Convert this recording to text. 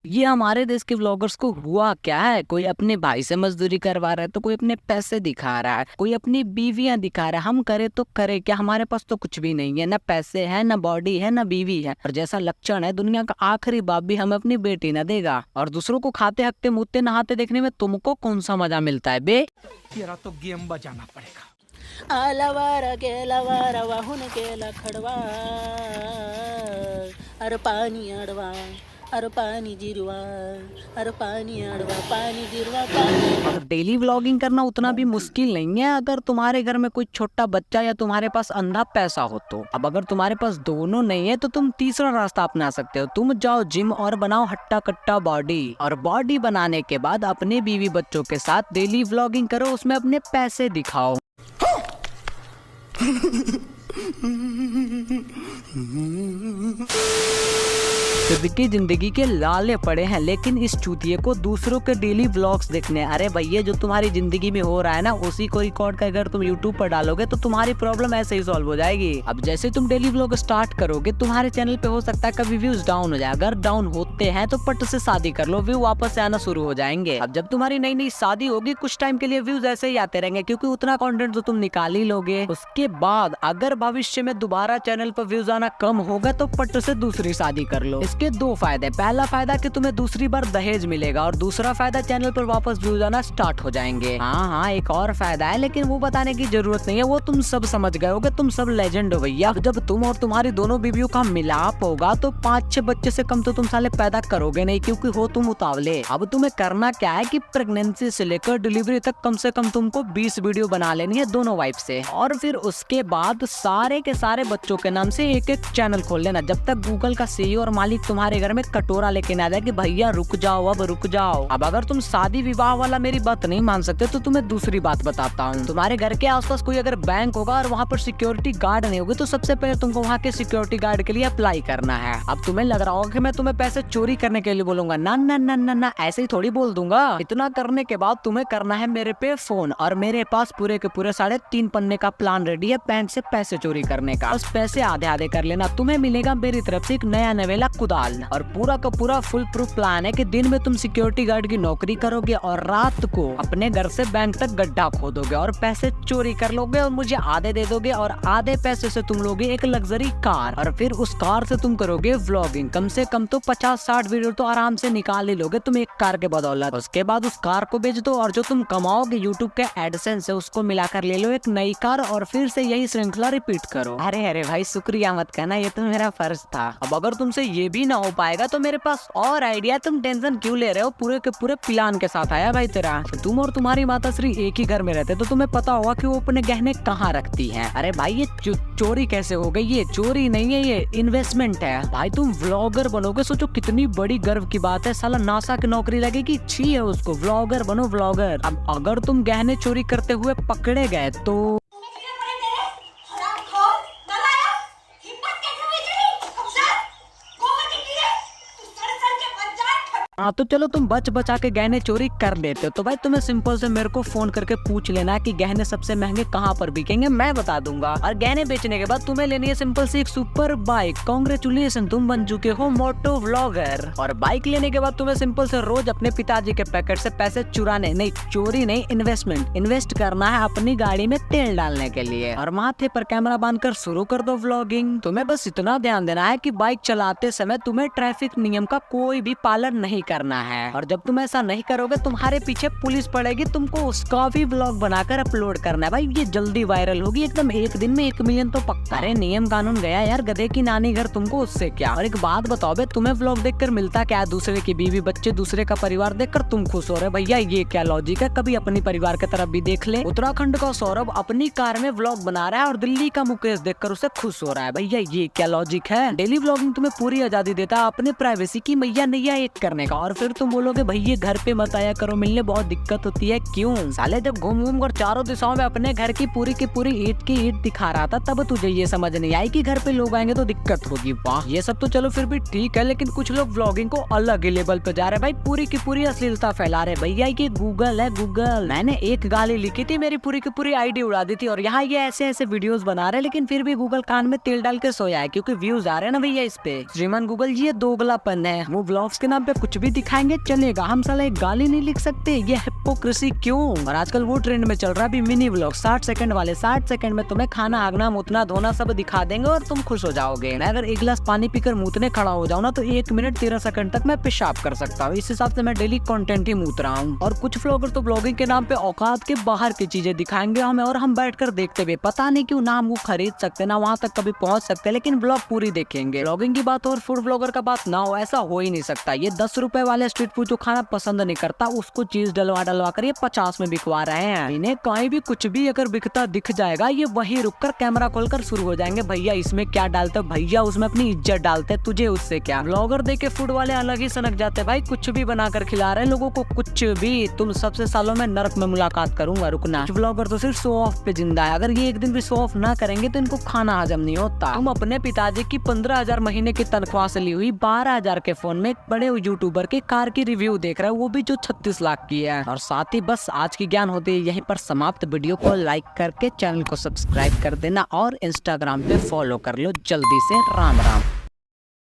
ये हमारे देश के व्लॉगर्स को हुआ क्या है, कोई अपने भाई से मजदूरी करवा रहा है, तो कोई अपने पैसे दिखा रहा है, कोई अपनी बीवियां दिखा रहा है। हम करे तो करे क्या, हमारे पास तो कुछ भी नहीं है, ना पैसे है, ना बॉडी है, ना बीवी है, और जैसा लक्षण है दुनिया का आखिरी बाप भी हमें अपनी बेटी न देगा। और दूसरों को खाते हकते मुतते नहाते देखने में तुमको कौन सा मजा मिलता है बे? तेरा तो गेम बजाना पड़ेगा। आलावारा गेला वारा वाहून गेला खडवा, अरे पाणी अडवा, अरे पाणी जिरवा, अरे पाणी अडवा, पाणी जिरवा पाणी। और डेली व्लॉगिंग करना उतना भी मुश्किल नहीं है अगर तुम्हारे घर में कोई छोटा बच्चा या तुम्हारे पास अंधा पैसा हो तो। अब अगर तुम्हारे पास दोनों नहीं है तो तुम तीसरा रास्ता अपना सकते हो। तुम जाओ जिम और बनाओ हट्टा कट्टा बॉडी, और बॉडी बनाने के बाद अपने बीवी बच्चों के साथ डेली व्लॉगिंग करो, उसमें अपने पैसे दिखाओ। खुद की जिंदगी के लाले पड़े हैं लेकिन इस चूतिए को दूसरों के डेली व्लॉग्स देखने। अरे भैया, जो तुम्हारी जिंदगी में हो रहा है ना, उसी को रिकॉर्ड कर अगर तुम यूट्यूब पर डालोगे तो तुम्हारी प्रॉब्लम ऐसे ही सॉल्व हो जाएगी। अब जैसे तुम डेली व्लॉग स्टार्ट करोगे, तुम्हारे चैनल पे हो सकता है कभी व्यूज डाउन हो जाए। अगर डाउन होते हैं तो पट से शादी कर लो, व्यू वापस से आना शुरू हो जाएंगे। अब जब तुम्हारी नई नई शादी होगी, कुछ टाइम के लिए व्यूज ऐसे ही आते रहेंगे, क्योंकि उतना कंटेंट तो तुम निकाल ही लोगे। उसके बाद अगर भविष्य में दोबारा चैनल पर व्यूज आना कम होगा तो पट से दूसरी शादी कर लो। इसके दो फायदे, पहला फायदा कि तुम्हें दूसरी बार दहेज मिलेगा, और दूसरा फायदा चैनल पर वापस व्यूज आना स्टार्ट हो जाएंगे। हाँ, एक और फायदा है लेकिन वो बताने की जरूरत नहीं है, वो तुम सब समझ गए होगे, तुम सब लेजेंड हो भैया। जब तुम और तुम्हारी दोनों बीवियों का मिलाप होगा तो 5-6 बच्चे से कम तो तुम साले पैदा करोगे नहीं, क्योंकि हो तुम उतावले। अब तुम्हें करना क्या है कि प्रेगनेंसी से लेकर डिलीवरी तक कम से कम तुमको 20 वीडियो बना लेनी है दोनों वाइफ से, और फिर उसके बाद सारे के सारे बच्चों के नाम से एक एक चैनल खोल लेना, जब तक गूगल का सीईओ और मालिक तुम्हारे घर में कटोरा लेके ना जाए कि भैया रुक जाओ, अब रुक जाओ। अब अगर तुम शादी विवाह वाला मेरी बात नहीं मान सकते तो तुम्हें दूसरी बात बताता हूँ। तुम्हारे घर के आसपास कोई अगर बैंक होगा और वहाँ पर सिक्योरिटी गार्ड नहीं होगी, तो सबसे पहले तुमको वहाँ के सिक्योरिटी गार्ड के लिए अप्लाई करना है। अब तुम्हें लग रहा होगा कि मैं तुम्हें पैसे चोरी करने के लिए बोलूंगा, ना ना ना ना ना, ऐसे ही थोड़ी बोल दूंगा। इतना करने के बाद तुम्हें करना है मेरे पे फोन, और मेरे पास पूरे के पूरे 3.5 पन्ने का प्लान रेडी है बैंक से पैसे चोरी करने का। बस पैसे आधे आधे कर लेना, तुम्हें मिलेगा मेरी तरफ से एक नया नवेला कुदाल, और पूरा का पूरा फुल प्रूफ प्लान है कि दिन में तुम सिक्योरिटी गार्ड की नौकरी करोगे और रात को अपने घर से बैंक तक गड्ढा खोदोगे और पैसे चोरी कर लोगे और मुझे आधे दे दोगे, और आधे पैसे से तुम लोगे एक लग्जरी कार, और फिर उस कार से तुम करोगे व्लॉगिंग। कम से कम तो 50-60 वीडियो तो आराम से निकाल ही लोगे तुम एक कार के बदौलत। उसके बाद उस कार को बेच दो, और जो तुम कमाओगे यूट्यूब के एडसेंस से उसको मिलाकर ले लो एक नई कार, और फिर से यही श्रृंखला रिपीट करो। अरे अरे भाई, शुक्रिया मत कहना, ये तो मेरा फर्ज था। अब अगर तुमसे ये भी ना हो पाएगा तो मेरे पास और आइडिया, तुम टेंशन क्यों ले रहे हो, पूरे के पूरे प्लान के साथ आया भाई तेरा। तुम और तुम्हारी माता श्री एक ही घर में रहते तो तुम्हें पता होगा कि वो अपने गहने कहाँ रखती हैं। अरे भाई, ये चोरी कैसे हो गई? ये चोरी नहीं है, ये इन्वेस्टमेंट है भाई। तुम व्लॉगर बनोगे, सोचो कितनी बड़ी गर्व की बात है। साला नासा की नौकरी लगेगी, अच्छी है उसको। व्लॉगर बनो, व्लॉगर। अब अगर तुम गहने चोरी करते हुए पकड़े गए तो हाँ, तो चलो तुम बच बचा के गहने चोरी कर लेते हो तो भाई तुम्हें सिंपल से मेरे को फोन करके पूछ लेना कि गहने सबसे महंगे कहाँ पर बिकेंगे, मैं बता दूंगा। और गहने बेचने के बाद तुम्हें लेनी है सिंपल सी एक सुपर बाइक। कांग्रेचुलेशन, तुम बन चुके हो मोटो व्लॉगर। और बाइक लेने के बाद तुम्हें सिंपल से रोज अपने पिताजी के पैकेट से पैसे चुराने नहीं, चोरी नहीं, इन्वेस्ट करना है अपनी गाड़ी में तेल डालने के लिए, और माथे पर कैमरा बांधकर शुरू कर दो व्लॉगिंग। तुम्हें बस इतना ध्यान देना है कि बाइक चलाते समय तुम्हें ट्रैफिक नियम का कोई भी पालन नहीं करना है, और जब तुम ऐसा नहीं करोगे तुम्हारे पीछे पुलिस पड़ेगी, तुमको उसका भी व्लॉग बनाकर अपलोड करना है भाई। ये जल्दी वायरल होगी एकदम, एक दिन में 1 मिलियन तो पक्का। अरे नियम कानून गया यार, गधे की नानी घर, तुमको उससे क्या। और एक बात बताओ बे, तुम्हें व्लॉग देखकर मिलता क्या है? दूसरे की बीवी बच्चे, दूसरे का परिवार देखकर तुम खुश हो रहे भैया, ये क्या लॉजिक है? कभी अपनी परिवार की तरफ भी देख ले। उत्तराखंड का सौरभ अपनी कार में व्लॉग बना रहा है और दिल्ली का मुकेश देखकर उसे खुश हो रहा है भैया, ये क्या लॉजिक है? डेली व्लॉगिंग तुम्हें पूरी आजादी देता है अपने प्राइवेसी की मैया नैया एक करने का, और फिर तुम बोलोगे भैया घर पे मत आया करो मिलने, बहुत दिक्कत होती है। क्यों साले, जब घूम घूम कर चारों दिशाओं में अपने घर की पूरी ईंट की ईंट दिखा रहा था, तब तुझे ये समझ नहीं आई कि घर पे लोग आएंगे तो दिक्कत होगी। वाह, ये सब तो चलो फिर भी ठीक है, लेकिन कुछ लोग व्लॉगिंग को अलग ही लेवल पे जा रहे हैं भाई, पूरी की पूरी अश्लीलता फैला रहे भैया। ये गूगल है, गूगल। मैंने एक गाली लिखी थी, मेरी पूरी की पूरी आईडी उड़ा दी थी, और यहाँ ये ऐसे ऐसे वीडियोस बना रहे, लेकिन फिर भी गूगल कान में तेल डाल के सोया है, क्योंकि व्यूज आ रहे हैं ना भैया इस पे। श्रीमान गूगल, ये दोगलापन है। वो व्लॉग्स के नाम पे कुछ भी दिखाएंगे चलेगा, हम साला एक गाली नहीं लिख सकते? ये हिपोक्रेसी क्यों? और आजकल वो ट्रेंड में चल रहा है अभी मिनी व्लॉग 60 सेकंड वाले। 60 सेकंड में तुम्हें खाना, आगना, मुतना, धोना सब दिखा देंगे और तुम खुश हो जाओगे। मैं अगर एक गिलास पानी पीकर मुतने खड़ा हो जाऊँ ना तो 1 मिनट 13 सेकंड तक मैं पेशाब कर सकता हूँ। इस हिसाब से मैं डेली कंटेंट ही मूत रहा हूँ। और कुछ व्लॉगर तो ब्लॉगिंग के नाम पे औकात के बाहर की चीजें दिखाएंगे हमें और हम बैठकर देखते हुए, पता नहीं क्यों ना हम वो खरीद सकते ना वहां तक कभी पहुंच सकते, लेकिन ब्लॉग पूरी देखेंगे। ब्लॉगिंग की बात और फूड ब्लॉगर का बात ना हो, ऐसा हो ही नहीं सकता। ये 10 रुपए वाले स्ट्रीट फूड जो खाना पसंद नहीं करता उसको चीज डलवा कर ये 50 में बिकवा रहे हैं। इन्हें कहीं भी कुछ भी अगर बिकता दिख जाएगा ये वहीं रुककर कैमरा खोलकर शुरू हो जाएंगे, भैया इसमें क्या डालते हो, भैया उसमें अपनी इज्जत डालते, तुझे उससे क्या। ब्लॉगर देखे फूड वाले अलग ही सनक जाते, भाई कुछ भी बनाकर खिला रहे हैं लोगों को, कुछ भी। तुम सबसे सालों में नरक में मुलाकात करूंगा, रुकना। ब्लॉगर तो सिर्फ शो ऑफ पे जिंदा है, अगर ये एक दिन भी शो ऑफ ना करेंगे तो इनको खाना हजम नहीं होता। तुम अपने पिताजी की 15,000 महीने की तनख्वाह से ली हुई 12,000 के फोन में एक बड़े यूट्यूबर की कार की रिव्यू देख रहे हो, वो भी जो 36 लाख की है। और साथ ही बस आज की ज्ञान होती है यहीं पर समाप्त। वीडियो को लाइक करके चैनल को सब्सक्राइब कर देना और इंस्टाग्राम पे फॉलो कर लो जल्दी से। राम राम।